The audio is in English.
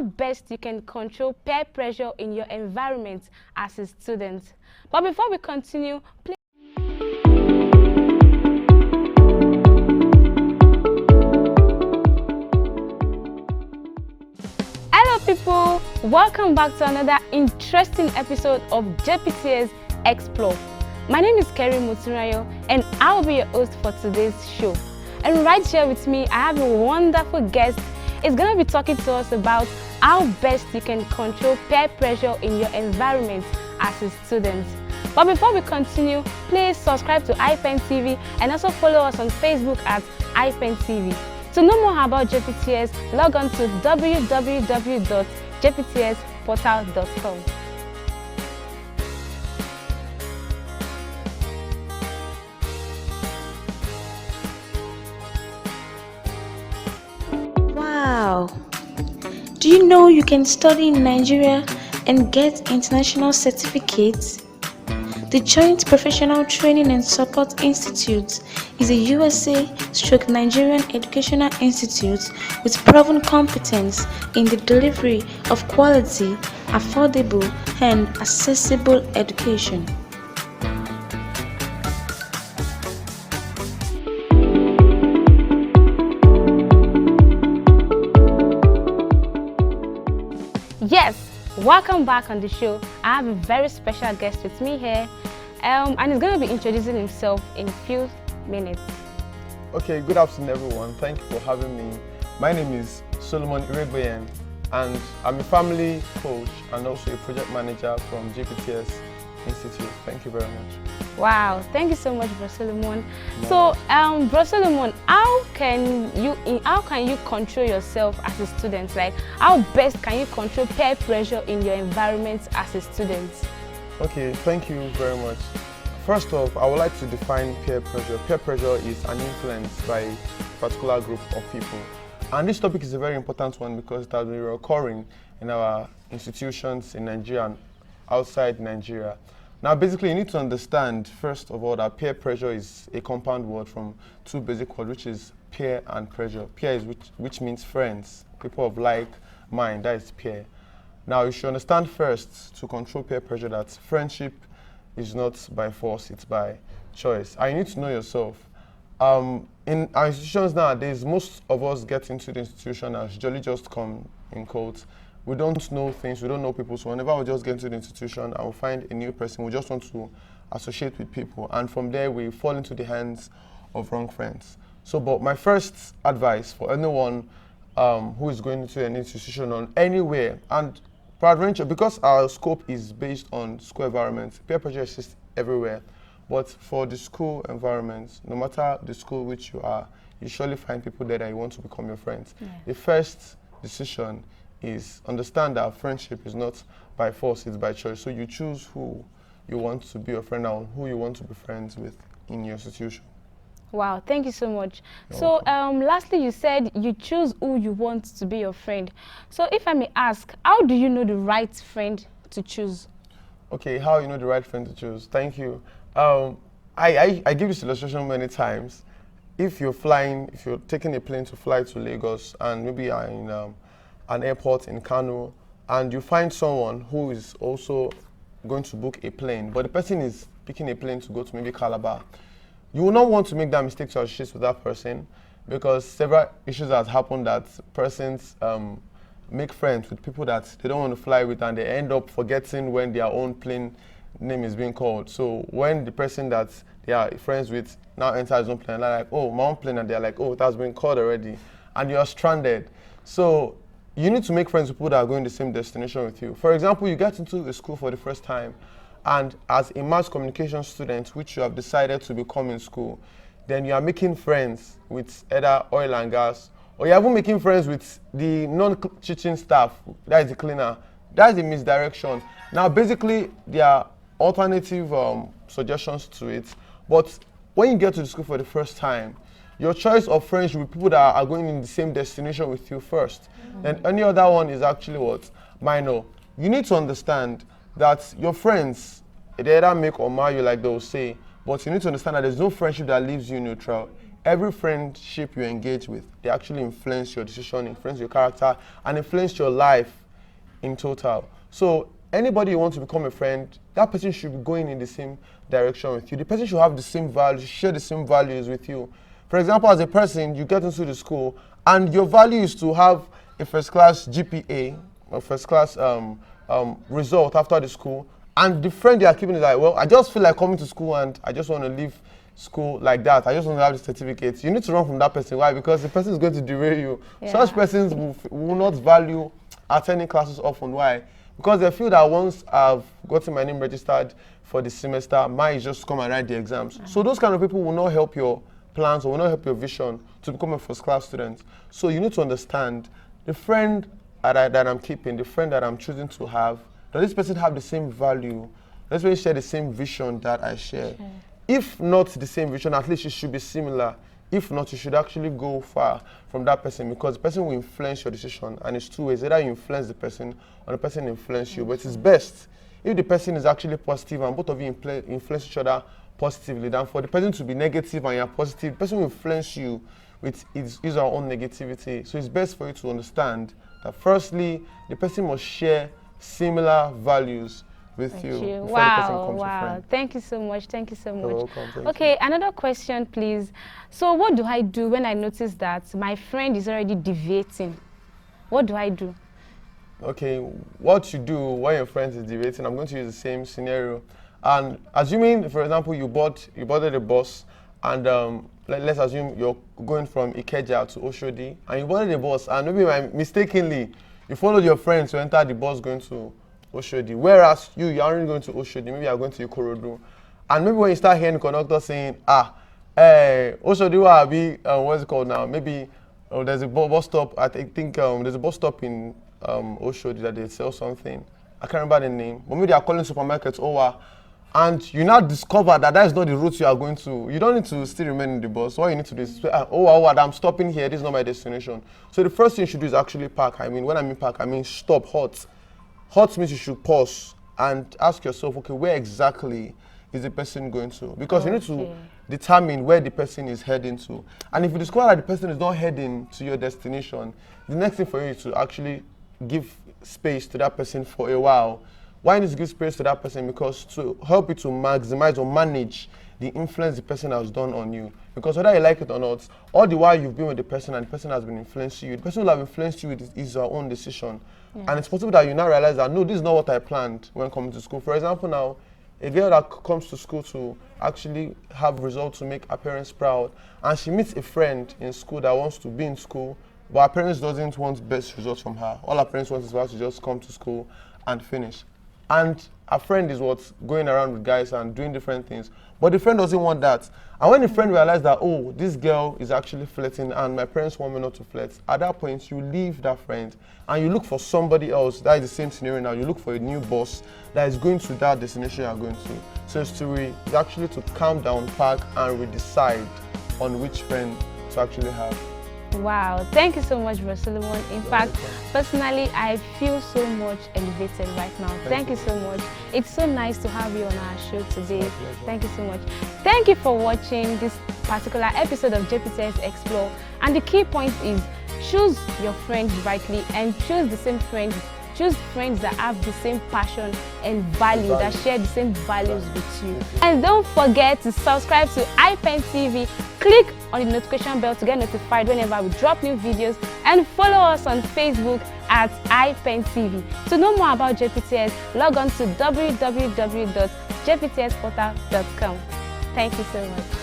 how best you can control peer pressure in your environment as a student. But before we continue, please people, welcome back to another interesting episode of Jpts Explore. My name is Kerry Muturayo and I will be your host for today's show. And right here with me, I have a wonderful guest. He's going to be talking to us about how best you can control peer pressure in your environment as a student. But before we continue, please subscribe to iPen TV and also follow us on Facebook at iPen TV. To know more about Jpts, log on to www.jptsportal.com. Wow! Do you know you can study in Nigeria and get international certificates? The Joint Professional Training and Support Institute is a USA/Nigerian educational institute with proven competence in the delivery of quality, affordable, and accessible education. Yes, welcome back on the show. I have a very special guest with me here, and he's going to be introducing himself in a few minutes. Okay, good afternoon everyone. Thank you for having me. My name is Solomon Iregbeyen and I'm a family coach and also a project manager from Jpts Institute. Thank you very much. Wow, thank you so much, Bro Solomon. No. So, Bro Solomon, how can you control yourself as a student? Like, how best can you control peer pressure in your environment as a student? Okay, thank you very much. First off, I would like to define peer pressure. Peer pressure is an influence by a particular group of people. And this topic is a very important one because it has been recurring in our institutions in Nigeria and outside Nigeria. Now, basically, you need to understand, first of all, that peer pressure is a compound word from two basic words, which is peer and pressure. Peer is which means friends, people of like mind, that is peer. Now, you should understand first, to control peer pressure, that friendship is not by force, it's by choice. And you need to know yourself. In our institutions nowadays, most of us get into the institution as jolly just come, in quotes. We don't know things, we don't know people, so whenever we just get into the institution and we find a new person, we just want to associate with people, and from there we fall into the hands of wrong friends. So, but my first advice for anyone who is going into an institution or anywhere, and peradventure, because our scope is based on school environments, peer pressure exists everywhere, but for the school environments, no matter the school which you are, you surely find people there that you want to become your friends. Yeah. The first decision is understand that friendship is not by force, it's by choice. So you choose who you want to be your friend and who you want to be friends with in your institution. Wow, thank you so much. So lastly, you said you choose who you want to be your friend. So if I may ask, how do you know the right friend to choose? Okay, how you know the right friend to choose? Thank you. I give this illustration many times. If you're taking a plane to fly to Lagos and maybe you're in an airport in Kano, and you find someone who is also going to book a plane, but the person is picking a plane to go to maybe Calabar, you will not want to make that mistake to associate with that person, because several issues have happened that persons make friends with people that they don't want to fly with, and they end up forgetting when their own plane name is being called. So when the person that they are friends with now enters his own plane, they're like, oh, my own plane, and they're like, oh, it has been called already, and you're stranded. So you need to make friends with people that are going the same destination with you. For example, you get into a school for the first time, and as a mass communication student, which you have decided to become in school, then you are making friends with either oil and gas, or you're even making friends with the non-teaching staff, that is the cleaner. That is a misdirection. Now, basically, there are alternative suggestions to it, but when you get to the school for the first time, your choice of friends will be people that are going in the same destination with you first. And any other one is actually what? Minor. You need to understand that your friends, they either make or mar you, like they will say, but you need to understand that there's no friendship that leaves you neutral. every friendship you engage with, they actually influence your decision, influence your character, and influence your life in total. So anybody you want to become a friend, that person should be going in the same direction with you. The person should have the same values, share the same values with you. For example, as a person, you get into the school, and your value is to have a first-class GPA, a first-class result after the school, and the friend you are keeping is like, well, I just feel like coming to school and I just want to leave school like that. I just want to have the certificate. You need to run from that person. Why? Because the person is going to derail you. Yeah. Such persons will not value attending classes often. Why? Because they feel that once I've gotten my name registered for the semester, mine is just come and write the exams. So those kind of people will not help your plans or will not help your vision to become a first-class student. So you need to understand the friend that I'm keeping, the friend that I'm choosing to have, does this person have the same value? Does this person share the same vision that I share? Sure. If not the same vision, at least it should be similar. If not, you should actually go far from that person, because the person will influence your decision, and it's two ways. Either you influence the person or the person influence you. But it's best if the person is actually positive and both of you influence each other positively than for the person to be negative and you're positive. The person will influence you with his or her own negativity. So it's best for you to understand that firstly, the person must share similar values with you. Wow. Thank you so much. Thank you so much. You're welcome. Okay, another question, please. So what do I do when I notice that my friend is already deviating? What do I do? Okay, what you do when your friend is deviating, I'm going to use the same scenario. And assuming, for example, you boarded a bus, and let's assume you're going from Ikeja to Oshodi, and you boarded a bus, and maybe mistakenly, you followed your friend to enter the bus going to Oshodi, whereas you aren't going to Oshodi, maybe you're going to Ikorodu. And maybe when you start hearing the conductor saying, Oshodi will be, what's it called now? Maybe there's a bus stop, I think there's a bus stop in Oshodi that they sell something. I can't remember the name, but maybe they are calling supermarkets over. And you now discover that is not the route you are going to. You don't need to still remain in the bus. What you need to do is say, I'm stopping here. This is not my destination. So the first thing you should do is actually park. When I mean park, I mean stop, halt. Halt means you should pause and ask yourself, okay, where exactly is the person going to? Because you need to determine where the person is heading to. And if you discover that the person is not heading to your destination, the next thing for you is to actually give space to that person for a while. Why need to give space to that person? Because to help you to maximize or manage the influence the person has done on you. Because whether you like it or not, all the while you've been with the person and the person has been influencing you, the person will have influenced you with his or her own decision. Yeah. And it's possible that you now realize that, no, this is not what I planned when coming to school. For example, now, a girl that comes to school to actually have results to make her parents proud, and she meets a friend in school that wants to be in school, but her parents doesn't want best results from her. All her parents want is for her to just come to school and finish. And a friend is what's going around with guys and doing different things. But the friend doesn't want that. And when the friend realizes that, oh, this girl is actually flirting and my parents want me not to flirt, at that point, you leave that friend and you look for somebody else. That is the same scenario now. You look for a new boss that is going to that destination you're going to. So it's actually to calm down, park, and redecide on which friend to actually have. Wow, thank you so much, Bro Solomon. In fact, personally, I feel so much elevated right now. Thank you so much. It's so nice to have you on our show today. Thank you so much. Thank you for watching this particular episode of Jpts Explore. And the key point is choose your friends rightly and choose the same friends. Choose friends that have the same passion and value, that share the same values with you. And don't forget to subscribe to iPen TV. Click on the notification bell to get notified whenever we drop new videos, and follow us on Facebook at iPen TV. To know more about Jpts, log on to www.jptsportal.com. Thank you so much.